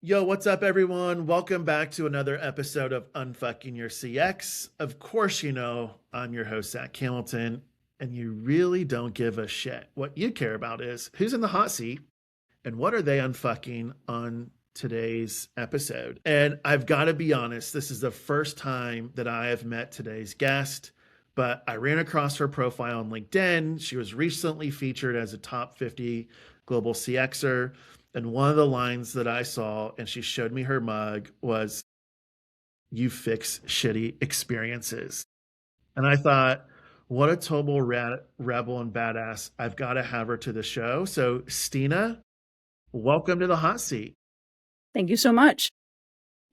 Yo, what's up, everyone? Welcome back to another episode of Unfucking Your CX. Of course, you know, I'm your host, Zack Hamilton, and you really don't give a shit. What you care about is who's in the hot seat and what are they unfucking on today's episode. And I've got to be honest, this is the first time that I have met today's guest, but I ran across her profile on LinkedIn. She was recently featured as a top 50 global CXer. And one of the lines that I saw, and she showed me her mug, was, "You fix shitty experiences." And I thought, what a total rebel and badass. I've got to have her to the show. So, Stine, welcome to the hot seat. Thank you so much.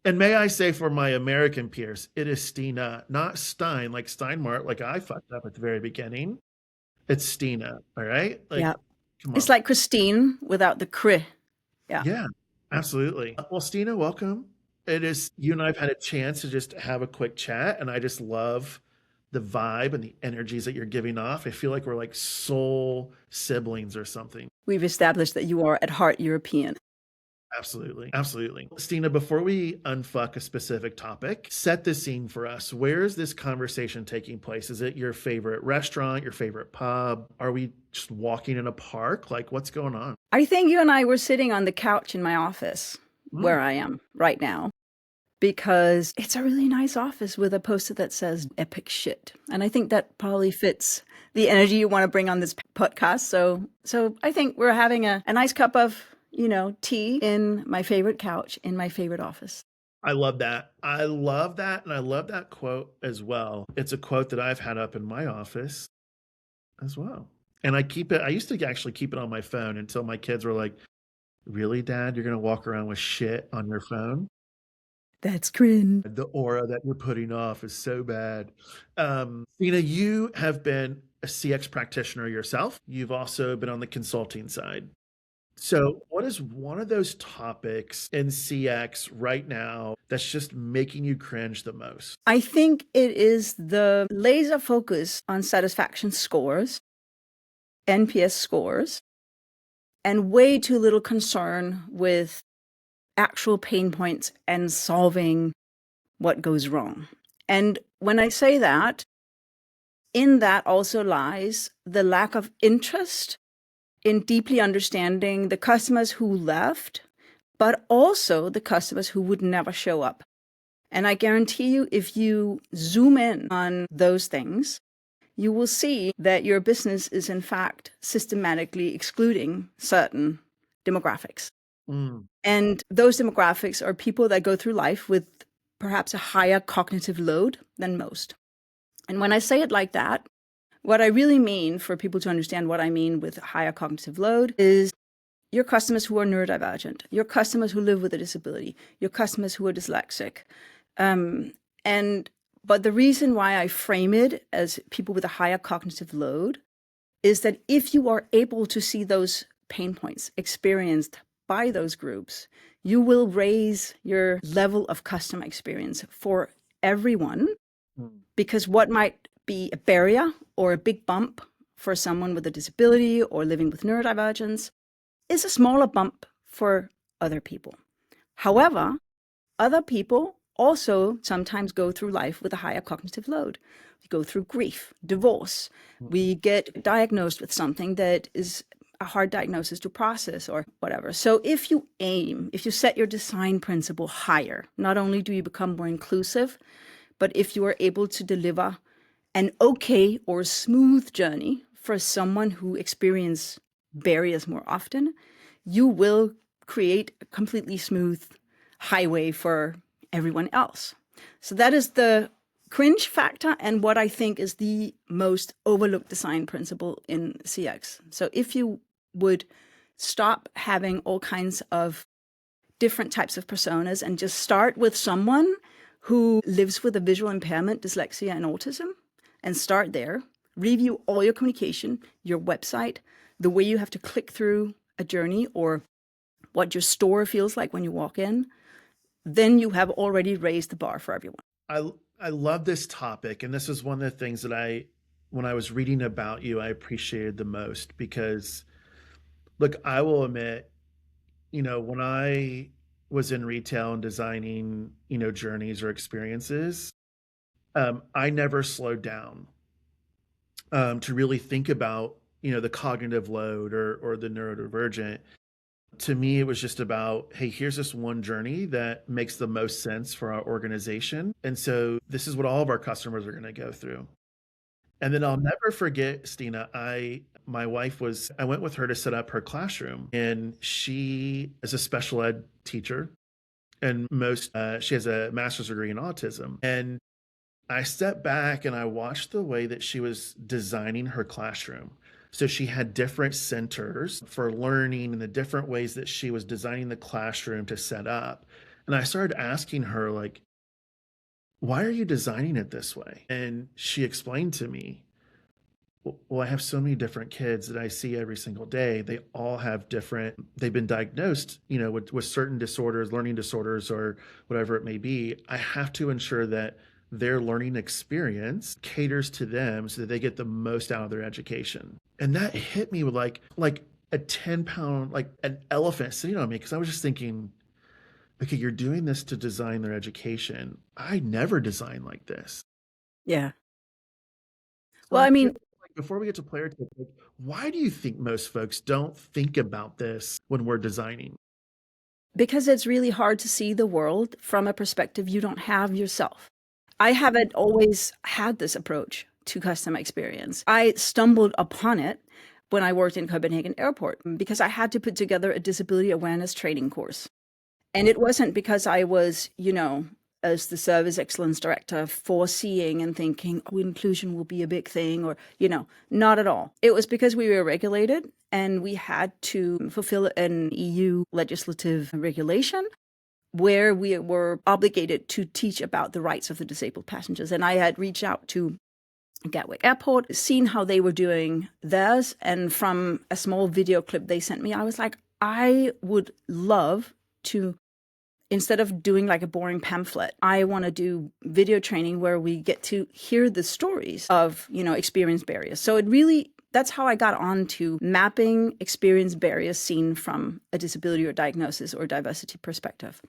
And may I say for my American peers, it is Stine, not Stine, like Stine Mart, like I fucked up at the very beginning. It's Stine, all right? Like, Yeah. come on. It's like Christine without the cri. Yeah, absolutely. Well, Stine, welcome. It is you and I've had a chance to just have a quick chat, and I just love the vibe and the energies that you're giving off. I feel like we're like soul siblings or something. We've established that you are at heart European. Absolutely. Absolutely. Stine, before we unfuck a specific topic, set the scene for us. Where is this conversation taking place? Is it your favorite restaurant, your favorite pub? Are we just walking in a park? Like, what's going on? I think you and I were sitting on the couch in my office where I am right now because it's a really nice office with a poster that says epic shit. And I think that probably fits the energy you want to bring on this podcast. So I think we're having a nice cup of tea in my favorite couch in my favorite office. I love that. I love that. And I love that quote as well. It's a quote that I've had up in my office as well. And I used to actually keep it on my phone until my kids were like, "Really, Dad? You're going to walk around with shit on your phone? That's cringe. The aura that you're putting off is so bad." You have been a CX practitioner yourself. You've also been on the consulting side. So, what is one of those topics in CX right now that's just making you cringe the most? I think it is the laser focus on satisfaction scores, NPS scores, and way too little concern with actual pain points and solving what goes wrong. And when I say that, in that also lies the lack of interest in deeply understanding the customers who left, but also the customers who would never show up. And I guarantee you, if you zoom in on those things, you will see that your business is in fact systematically excluding certain demographics. And those demographics are people that go through life with perhaps a higher cognitive load than most. And when I say it like that, what I really mean, for people to understand what I mean with higher cognitive load, is your customers who are neurodivergent, your customers who live with a disability, your customers who are dyslexic. But the reason why I frame it as people with a higher cognitive load is that if you are able to see those pain points experienced by those groups, you will raise your level of customer experience for everyone, because what might be a barrier or a big bump for someone with a disability or living with neurodivergence is a smaller bump for other people. However, other people also sometimes go through life with a higher cognitive load. We go through grief, divorce. We get diagnosed with something that is a hard diagnosis to process or whatever. So if you set your design principle higher, not only do you become more inclusive, but if you are able to deliver an okay or smooth journey for someone who experiences barriers more often, you will create a completely smooth highway for everyone else. So that is the cringe factor and what I think is the most overlooked design principle in CX. So if you would stop having all kinds of different types of personas and just start with someone who lives with a visual impairment, dyslexia, and autism, and start there, review all your communication, your website, the way you have to click through a journey, or what your store feels like when you walk in, then you have already raised the bar for everyone. I love this topic. And this is one of the things that when I was reading about you, I appreciated the most because, look, I will admit, when I was in retail and designing, journeys or experiences, I never slowed down to really think about, the cognitive load or the neurodivergent. To me, it was just about, hey, here's this one journey that makes the most sense for our organization. And so this is what all of our customers are going to go through. And then I'll never forget, Stina, my wife I went with her to set up her classroom, and she is a special ed teacher, and she has a master's degree in autism. And I stepped back and I watched the way that she was designing her classroom. So she had different centers for learning and the different ways that she was designing the classroom to set up. And I started asking her, like, why are you designing it this way? And she explained to me, well, I have so many different kids that I see every single day. They all have they've been diagnosed, with certain disorders, learning disorders, or whatever it may be. I have to ensure that their learning experience caters to them so that they get the most out of their education. And that hit me with like a 10-pound, like an elephant sitting on me, because I was just thinking, okay, you're doing this to design their education. I never designed like this. Yeah. So Well, I mean, before we get to player tip, why do you think most folks don't think about this when we're designing? because it's really hard to see the world from a perspective you don't have yourself. I haven't always had this approach to customer experience. I stumbled upon it when I worked in Copenhagen Airport because I had to put together a disability awareness training course. And it wasn't because I was, as the service excellence director, foreseeing and thinking, oh, inclusion will be a big thing, or, not at all. It was because we were regulated and we had to fulfill an EU legislative regulation where we were obligated to teach about the rights of the disabled passengers. And I had reached out to Gatwick Airport, seen how they were doing theirs. And from a small video clip they sent me, I was like, I would love to, instead of doing like a boring pamphlet, I want to do video training where we get to hear the stories of, experience barriers. So that's how I got on to mapping experience barriers seen from a disability or diagnosis or diversity perspective.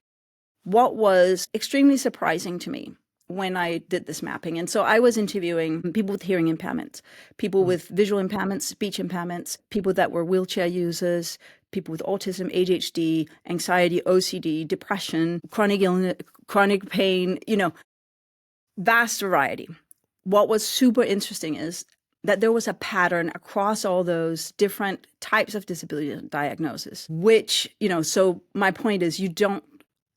What was extremely surprising to me when I did this mapping, and so I was interviewing people with hearing impairments, people with visual impairments, speech impairments, people that were wheelchair users, people with autism, ADHD, anxiety, OCD, depression, chronic illness, chronic pain, vast variety. What was super interesting is that there was a pattern across all those different types of disability diagnosis, which, so my point is you don't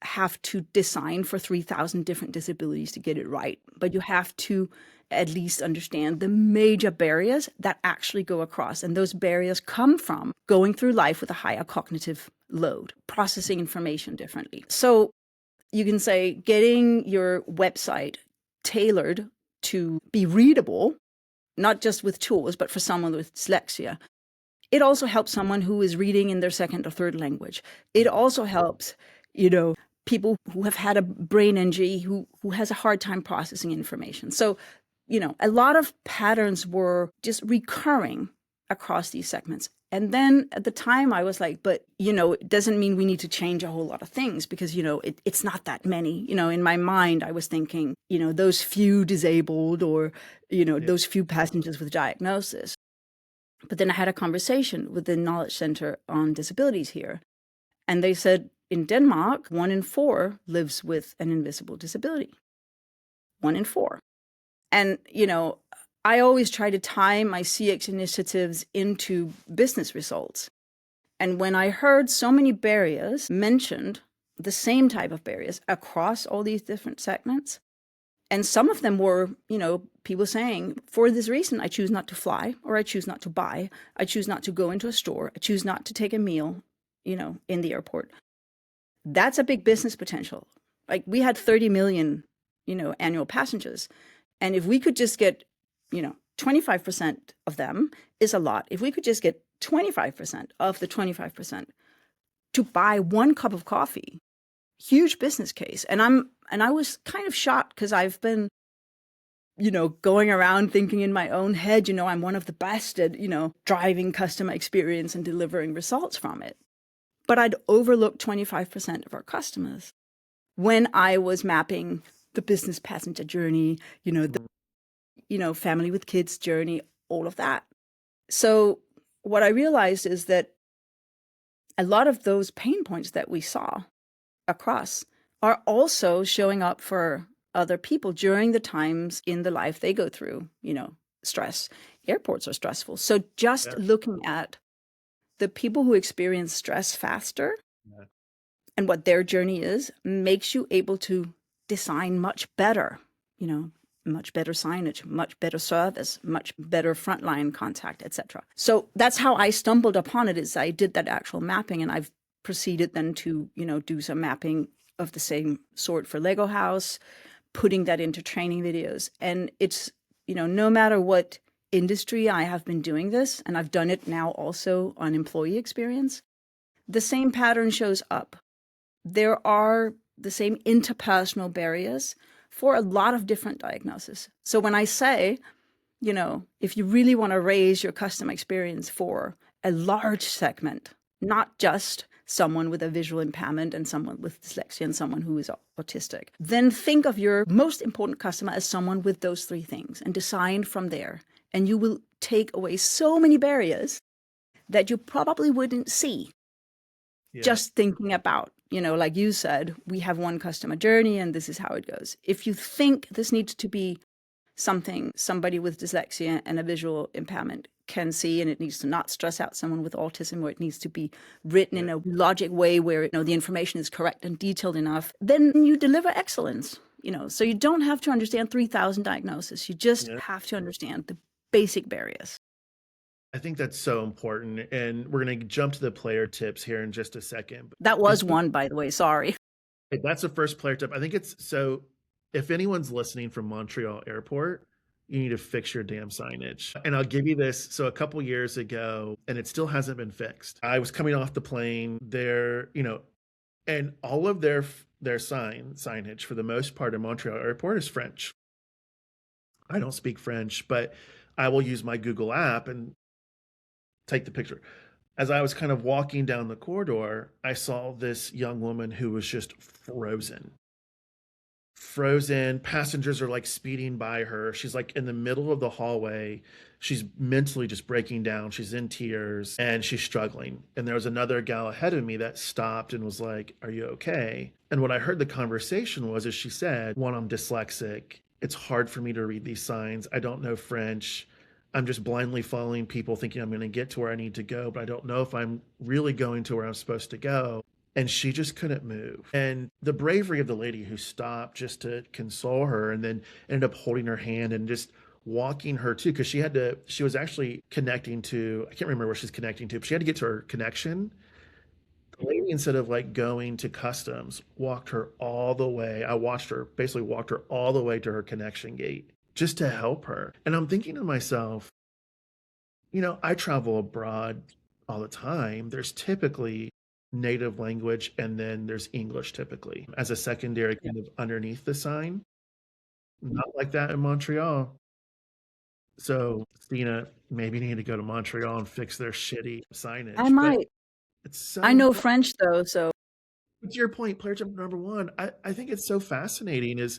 have to design for 3,000 different disabilities to get it right, but you have to at least understand the major barriers that actually go across. And those barriers come from going through life with a higher cognitive load, processing information differently. So you can say getting your website tailored to be readable, not just with tools, but for someone with dyslexia. It also helps someone who is reading in their second or third language. It also helps, people who have had a brain injury, who has a hard time processing information. So, a lot of patterns were just recurring across these segments. And then at the time I was like, but, it doesn't mean we need to change a whole lot of things because, it's not that many. In my mind, I was thinking, those few disabled or, those few passengers with diagnosis. But then I had a conversation with the Knowledge Center on Disabilities here. And they said, in Denmark, 1 in 4 lives with an invisible disability. 1 in 4. And, I always try to tie my CX initiatives into business results. And when I heard so many barriers mentioned, the same type of barriers across all these different segments, and some of them were, people saying, for this reason, I choose not to fly, or I choose not to buy, I choose not to go into a store, I choose not to take a meal, in the airport. That's a big business potential. Like we had 30 million, annual passengers. And if we could just get, 25% of them is a lot. If we could just get 25% of the 25% to buy 1 cup of coffee, huge business case. And I was kind of shocked because I've been, going around thinking in my own head, I'm one of the best at, driving customer experience and delivering results from it. but I'd overlook 25% of our customers when I was mapping the business passenger journey, the family with kids journey, all of that. So what I realized is that a lot of those pain points that we saw across are also showing up for other people during the times in the life they go through, stress. Airports are stressful. So just looking at the people who experience stress faster and what their journey is makes you able to design much better, much better signage, much better service, much better frontline contact, etc. So that's how I stumbled upon it. Is I did that actual mapping, and I've proceeded then to, do some mapping of the same sort for Lego House, putting that into training videos. And it's, no matter what industry I have been doing this, and I've done it now also on employee experience, the same pattern shows up. There are the same interpersonal barriers for a lot of different diagnoses. So when I say, if you really want to raise your customer experience for a large segment, not just someone with a visual impairment and someone with dyslexia and someone who is autistic, then think of your most important customer as someone with those three things and design from there. And you will take away so many barriers that you probably wouldn't see just thinking about, like you said, we have one customer journey and this is how it goes. If you think this needs to be something somebody with dyslexia and a visual impairment can see, and it needs to not stress out someone with autism, or it needs to be written in a logic way where the information is correct and detailed enough, then you deliver excellence. So you don't have to understand 3,000 diagnoses. You just have to understand the basic barriers. I think that's so important. And we're going to jump to the player tips here in just a second. That was one, by the way. Sorry. That's the first player tip. I think it's so if anyone's listening from Montreal Airport, you need to fix your damn signage. And I'll give you this. So a couple years ago, and it still hasn't been fixed. I was coming off the plane there, and all of their signage for the most part in Montreal Airport is French. I don't speak French, but I will use my Google app and take the picture. As I was kind of walking down the corridor, I saw this young woman who was just frozen. Passengers are like speeding by her. She's like in the middle of the hallway. She's mentally just breaking down. She's in tears and she's struggling. And there was another gal ahead of me that stopped and was like, "Are you okay?" And what I heard the conversation was, as she said, "One, I'm dyslexic. It's hard for me to read these signs. I don't know French. I'm just blindly following people thinking I'm going to get to where I need to go, but I don't know if I'm really going to where I'm supposed to go." And she just couldn't move. And the bravery of the lady who stopped just to console her and then ended up holding her hand and just walking her too, because she was actually connecting to, I can't remember where she's connecting to, but she had to get to her connection. The lady, instead of like going to customs, walked her all the way. I watched her, basically walked her all the way to her connection gate just to help her. And I'm thinking to myself, I travel abroad all the time. There's typically native language and then there's English typically as a secondary kind of underneath the sign. Not like that in Montreal. So, Stine, maybe you need to go to Montreal and fix their shitty signage. I might. It's so I know French though, so. To your point, player tip number one, I think it's so fascinating is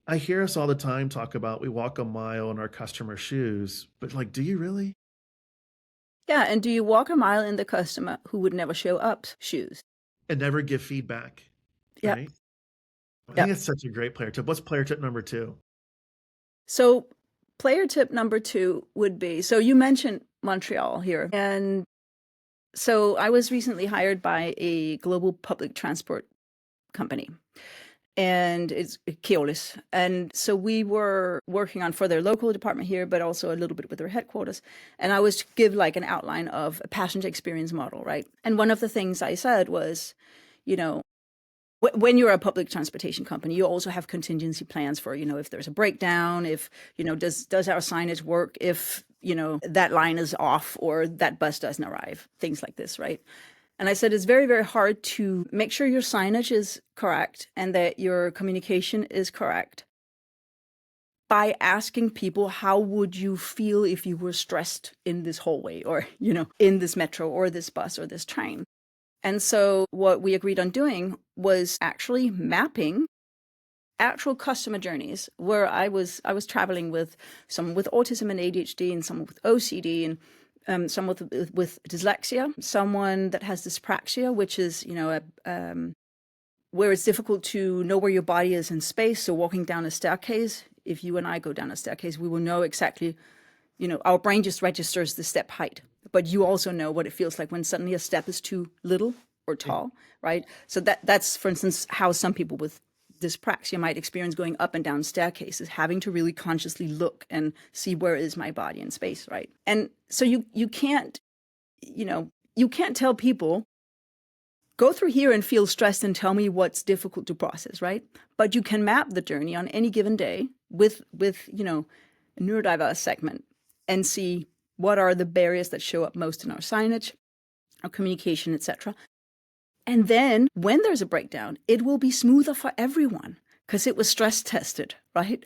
I hear us all the time talk about we walk a mile in our customer shoes, but like, do you really? Yeah, and do you walk a mile in the customer who would never show up shoes? And never give feedback, right? I think it's such a great player tip. What's player tip number two? So player tip number two would be, so you mentioned Montreal here. And so I was recently hired by a global public transport company. And it's Keolis. And so we were working on for their local department here, but also a little bit with their headquarters. And I was to give like an outline of a passenger experience model, right? And one of the things I said was, when you're a public transportation company, you also have contingency plans for, if there's a breakdown, if, does our signage work if, that line is off or that bus doesn't arrive, things like this, right? And I said, it's very, very hard to make sure your signage is correct and that your communication is correct by asking people, how would you feel if you were stressed in this hallway or, in this metro or this bus or this train? And so what we agreed on doing was actually mapping actual customer journeys, where I was traveling with someone with autism and ADHD, and someone with OCD, and someone with dyslexia, someone that has dyspraxia, which is, where it's difficult to know where your body is in space. So walking down a staircase, if you and I go down a staircase, we will know exactly, our brain just registers the step height, but you also know what it feels like when suddenly a step is too little or tall, right? So that's, for instance, how some people with dyspraxia might experience going up and down staircases, having to really consciously look and see where is my body in space, right? And so you can't, you can't tell people, go through here and feel stressed and tell me what's difficult to process, right? But you can map the journey on any given day with a neurodiverse segment and see what are the barriers that show up most in our signage, our communication, etc. And then when there's a breakdown, it will be smoother for everyone because it was stress tested, right?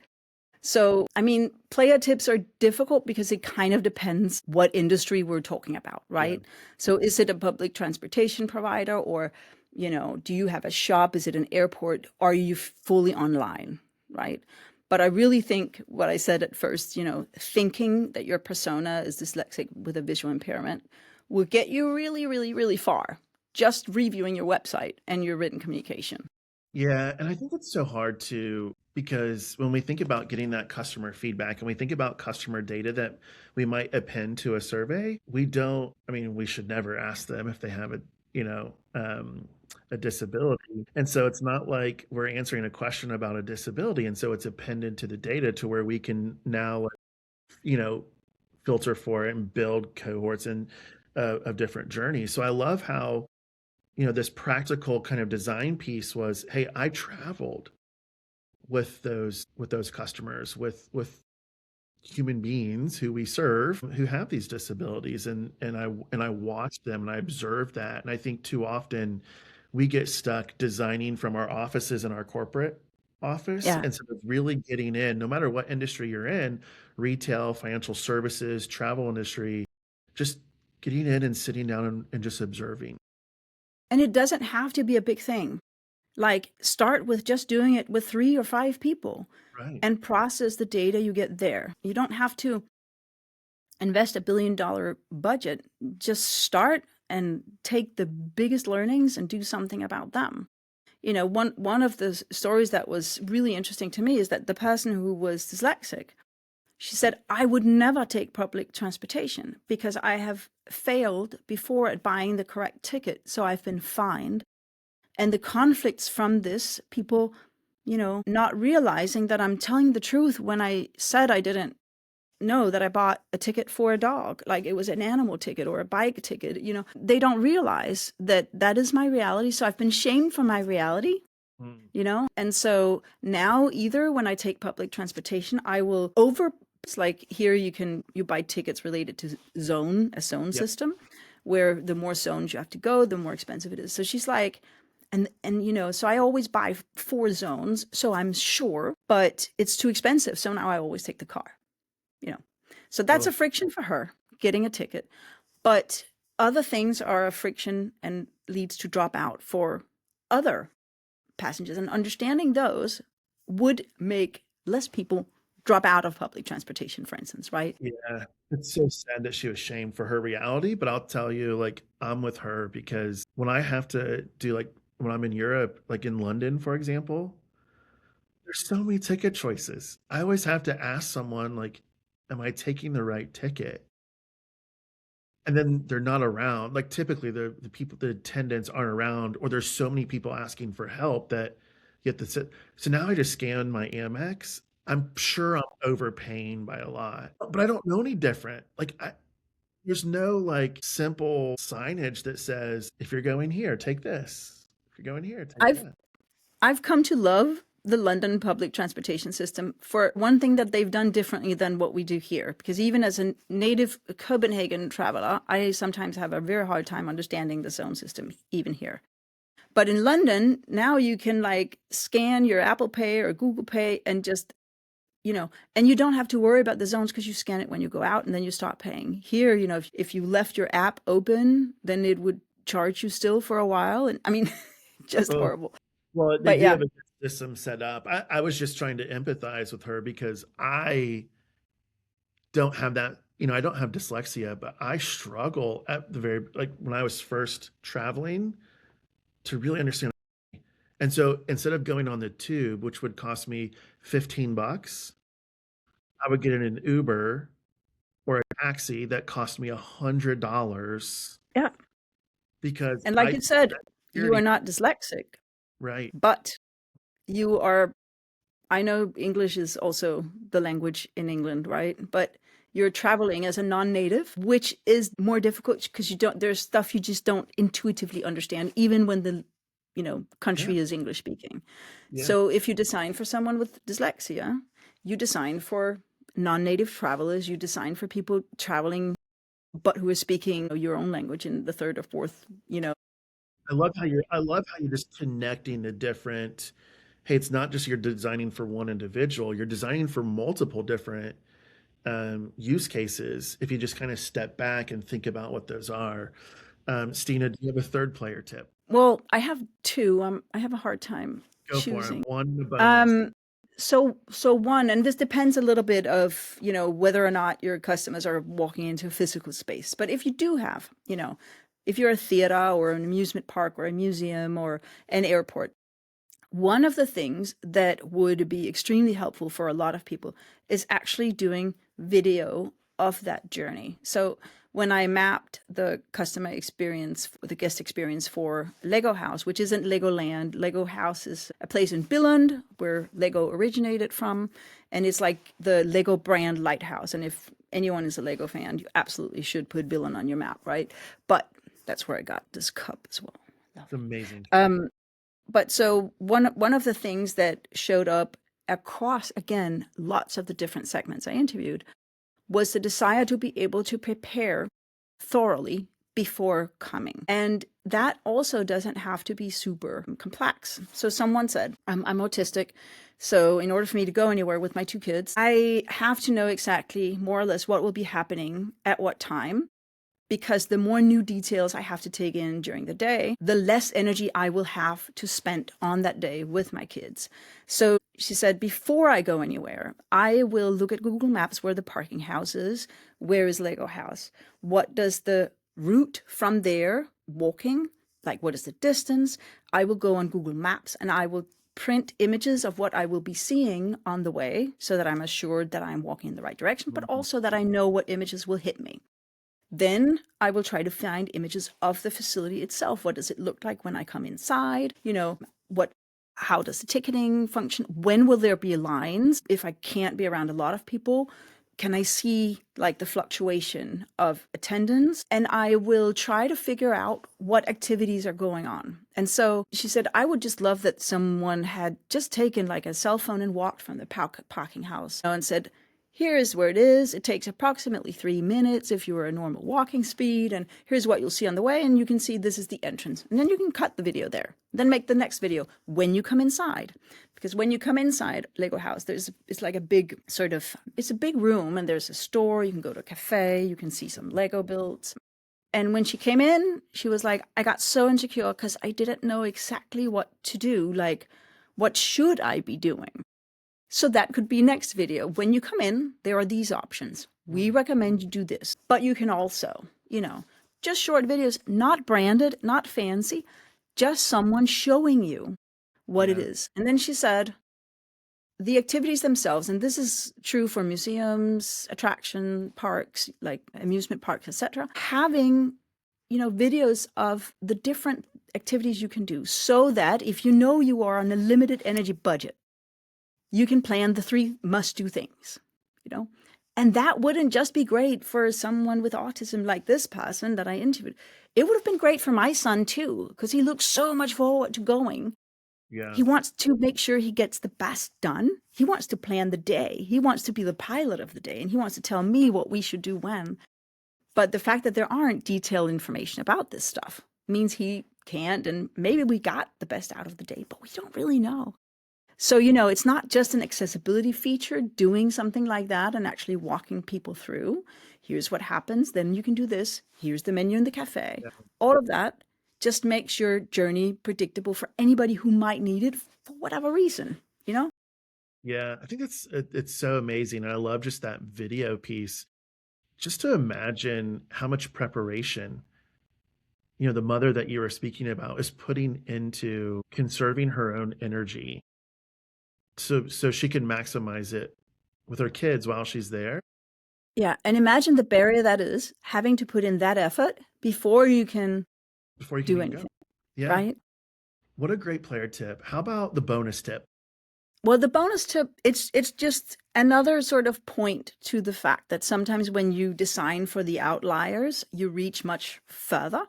So, I mean, player tips are difficult because it kind of depends what industry we're talking about, right? Yeah. So is it a public transportation provider, or, do you have a shop? Is it an airport? Are you fully online, right? But I really think what I said at first, thinking that your persona is dyslexic with a visual impairment will get you really, really, really far. Just reviewing your website and your written communication. Yeah, and I think it's so hard because when we think about getting that customer feedback and we think about customer data that we might append to a survey, we should never ask them if they have a disability. And so it's not like we're answering a question about a disability. And so it's appended to the data to where we can now, filter for it and build cohorts of different journeys. So I love how, this practical kind of design piece was, hey, I traveled with those customers, with human beings who we serve who have these disabilities, and I watched them and I observed that. And I think too often we get stuck designing from our offices in our corporate office instead of really getting in, no matter what industry you're in, retail, financial services, travel industry, just getting in and sitting down and just observing. And it doesn't have to be a big thing. Like, start with just doing it with 3 or 5 people, right, and process the data you get there. You don't have to invest $1 billion budget. Just start and take the biggest learnings and do something about them. One of the stories that was really interesting to me is that the person who was dyslexic, she said, I would never take public transportation because I have failed before at buying the correct ticket. So I've been fined. And the conflicts from this, people, not realizing that I'm telling the truth when I said I didn't know that I bought a ticket for a dog, like it was an animal ticket or a bike ticket. They don't realize that that is my reality. So I've been shamed for my reality. And so now either when I take public transportation, I will it's like here you buy tickets related to a zone system, where the more zones you have to go, the more expensive it is. So she's like, and so I always buy 4 zones, so I'm sure, but it's too expensive. So now I always take the car, So that's a friction for her, getting a ticket. But other things are a friction and leads to drop out for other passengers. And understanding those would make less people drop out of public transportation, for instance, right? Yeah, it's so sad that she was shamed for her reality, but I'll tell you, like, I'm with her because when I have to do, like, when I'm in Europe, like in London, for example, there's so many ticket choices. I always have to ask someone, like, am I taking the right ticket? And then they're not around. Like, typically the people, the attendants aren't around, or there's so many people asking for help that you have to sit. So now I just scan my Amex. I'm sure I'm overpaying by a lot, but I don't know any different. Like, there's no like simple signage that says, if you're going here, take this. If you're going here, take that. I've come to love the London public transportation system for one thing that they've done differently than what we do here. Because even as a native Copenhagen traveler, I sometimes have a very hard time understanding the zone system, even here. But in London, now you can like scan your Apple Pay or Google Pay and just, and you don't have to worry about the zones because you scan it when you go out and then you start paying. Here, if you left your app open, then it would charge you still for a while. And I mean, just Oh, horrible. well, they But do yeah, have a good system set up. I was just trying to empathize with her because I don't have that, I don't have dyslexia, but I struggle at the very, like when I was first traveling to really understand. And so instead of going on the tube, which would cost me $15, I would get in an Uber or a taxi that cost me $100 yeah. because And like I you said, you are security, not dyslexic, right? but you are, I know English is also the language in England, right? But you're traveling as a non-native, which is more difficult because there's stuff you just don't intuitively understand, even when the, Yeah, country is English speaking. yeah. So if you design for someone with dyslexia, you design for non-native travelers, you design for people traveling, but who are speaking your own language in the third or fourth. I love how you're just connecting the different. Hey, it's not just you're designing for one individual, you're designing for multiple different use cases if you just kind of step back and think about what those are. Stina, do you have a third player tip? Well, I have two. I have a hard time Go for it. choosing. One bonus. Um, so one, and this depends a little bit of, whether or not your customers are walking into a physical space. But if you do have, if you're a theater or an amusement park or a museum or an airport, one of the things that would be extremely helpful for a lot of people is actually doing video of that journey. So when I mapped the customer experience, the guest experience for Lego House, which isn't Legoland, Lego House is a place in Billund where Lego originated from, and it's like the Lego brand lighthouse. And if anyone is a Lego fan, you absolutely should put Billund on your map, right? But that's where I got this cup as well. It's amazing. Um, but so one of the things that showed up across, again, lots of the different segments I interviewed was the desire to be able to prepare thoroughly before coming. And that also doesn't have to be super complex. So someone said, I'm autistic. So in order for me to go anywhere with my two kids, I have to know exactly more or less what will be happening at what time, because the more new details I have to take in during the day, the less energy I will have to spend on that day with my kids. So she said, before I go anywhere, I will look at Google Maps where the parking house is. Where is Lego House? What does the route from there walking, like what is the distance? I will go on Google Maps and I will print images of what I will be seeing on the way so that I'm assured that I'm walking in the right direction, but Mhm. also that I know what images will hit me. Then I will try to find images of the facility itself. What does it look like when I come inside? How does the ticketing function? When will there be lines? If I can't be around a lot of people, can I see like the fluctuation of attendance? And I will try to figure out what activities are going on. And so she said, I would just love that someone had just taken like a cell phone and walked from the parking house and said, here is where it is. It takes approximately 3 minutes if you were a normal walking speed. And here's what you'll see on the way. And you can see this is the entrance. And then you can cut the video there. Then make the next video when you come inside. Because when you come inside Lego House, it's like a big it's a big room and there's a store. You can go to a cafe. You can see some Lego builds. And when she came in, she was like, I got so insecure because I didn't know exactly what to do. Like, what should I be doing? So that could be next video. When you come in, there are these options. We recommend you do this, but you can also, just short videos, not branded, not fancy, just someone showing you what it Yeah. is. And then she said, the activities themselves, and this is true for museums, attraction parks, like amusement parks, etc., having, videos of the different activities you can do so that if you know you are on a limited energy budget, you can plan the 3 must-do things, you know? And that wouldn't just be great for someone with autism like this person that I interviewed. It would have been great for my son too, because he looks so much forward to going. Yeah. He wants to make sure he gets the best done. He wants to plan the day. He wants to be the pilot of the day, and he wants to tell me what we should do when. But the fact that there aren't detailed information about this stuff means he can't, and maybe we got the best out of the day, but we don't really know. So, it's not just an accessibility feature doing something like that and actually walking people through. Here's what happens. Then you can do this. Here's the menu in the cafe. Yeah. All of that just makes your journey predictable for anybody who might need it for whatever reason, you know? Yeah, I think it's so amazing. And I love just that video piece. Just to imagine how much preparation, the mother that you were speaking about is putting into conserving her own energy so she can maximize it with her kids while she's there. Yeah, and imagine the barrier that is, having to put in that effort before you can Before you can do even go. anything, Yeah. right? What a great player tip. How about the bonus tip? Well, the bonus tip, it's just another sort of point to the fact that sometimes when you design for the outliers, you reach much further.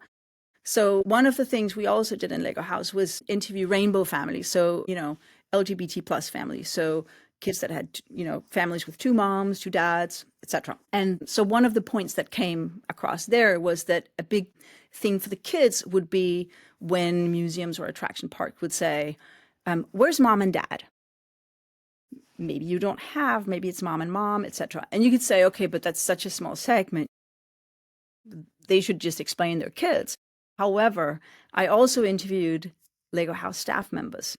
So one of the things we also did in Lego House was interview rainbow families. So, LGBT plus families. So kids that had, families with two moms, two dads, etc. And so one of the points that came across there was that a big thing for the kids would be when museums or attraction park would say, where's mom and dad? Maybe you don't have, maybe it's mom and mom, etc. And you could say, okay, but that's such a small segment. They should just explain their kids. However, I also interviewed Lego House staff members.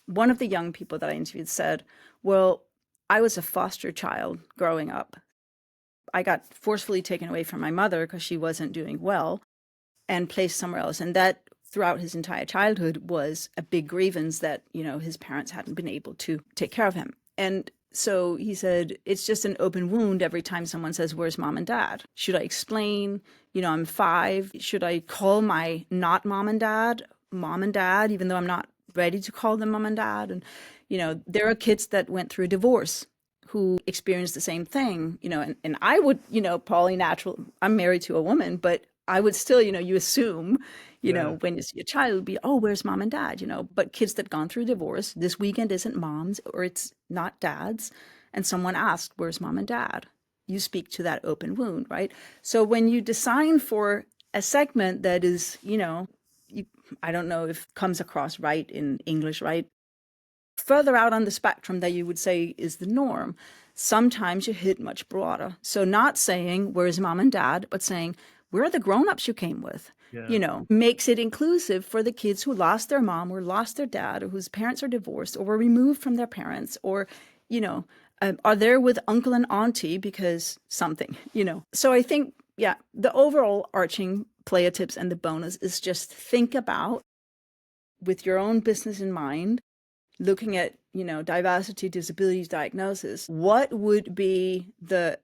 One of the young people that I interviewed said, well, I was a foster child growing up. I got forcefully taken away from my mother because she wasn't doing well and placed somewhere else. And that throughout his entire childhood was a big grievance that, his parents hadn't been able to take care of him. And so he said, it's just an open wound every time someone says, where's mom and dad? Should I explain, I'm 5. Should I call my not mom and dad, even though I'm not ready to call them mom and dad? And, there are kids that went through a divorce who experienced the same thing, and I would, probably I'm married to a woman, but I would still, you assume, Yeah. when you see a child, it would be, oh, where's mom and dad, but kids that gone through divorce, this weekend isn't mom's or it's not dad's. And someone asked, where's mom and dad? You speak to that open wound, right? So when you design for a segment that is, I don't know if it comes across right in English, right? Further out on the spectrum that you would say is the norm, sometimes you hit much broader. So not saying, where's mom and dad, but saying, where are the grown-ups you came with? Yeah. Makes it inclusive for the kids who lost their mom or lost their dad or whose parents are divorced or were removed from their parents or, are there with uncle and auntie because something, So I think, yeah, the overall arching player tips and the bonus is just think about, with your own business in mind, looking at, diversity, disabilities, diagnosis, what would be the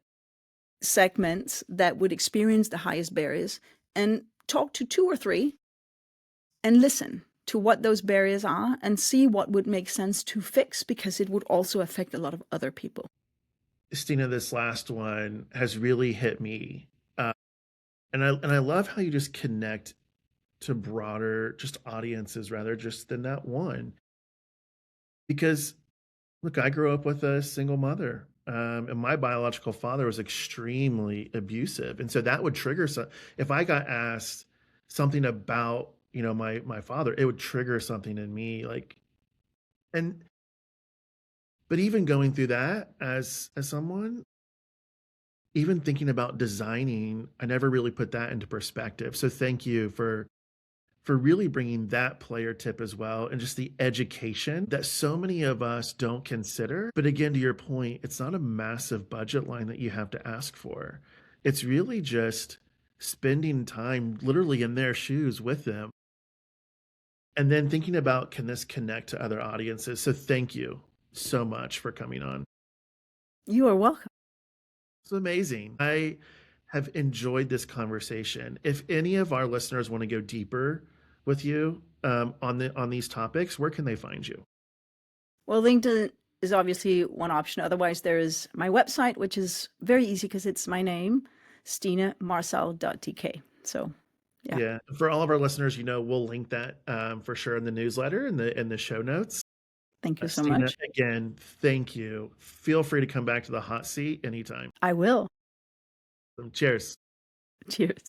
segments that would experience the highest barriers, and talk to 2 or 3 and listen to what those barriers are and see what would make sense to fix, because it would also affect a lot of other people. Stina, this last one has really hit me. And I love how you just connect to broader just audiences rather just than that one. Because look, I grew up with a single mother. And my biological father was extremely abusive. And so that would trigger if I got asked something about, my father, it would trigger something in me and but even going through that as someone, even thinking about designing, I never really put that into perspective. So thank you for really bringing that player tip as well, and just the education that so many of us don't consider. But again, to your point, it's not a massive budget line that you have to ask for. It's really just spending time literally in their shoes with them and then thinking about, can this connect to other audiences? So thank you so much for coming on. You are welcome. It's amazing. I have enjoyed this conversation. If any of our listeners want to go deeper with you on these topics, where can they find you? Well, LinkedIn is obviously one option. Otherwise, there is my website, which is very easy because it's my name, StineMarsal.tk. So, yeah. Yeah. For all of our listeners, we'll link that for sure in the newsletter and in the show notes. Thank you so Stina, much. again, thank you. Feel free to come back to the hot seat anytime. I will. Cheers. Cheers.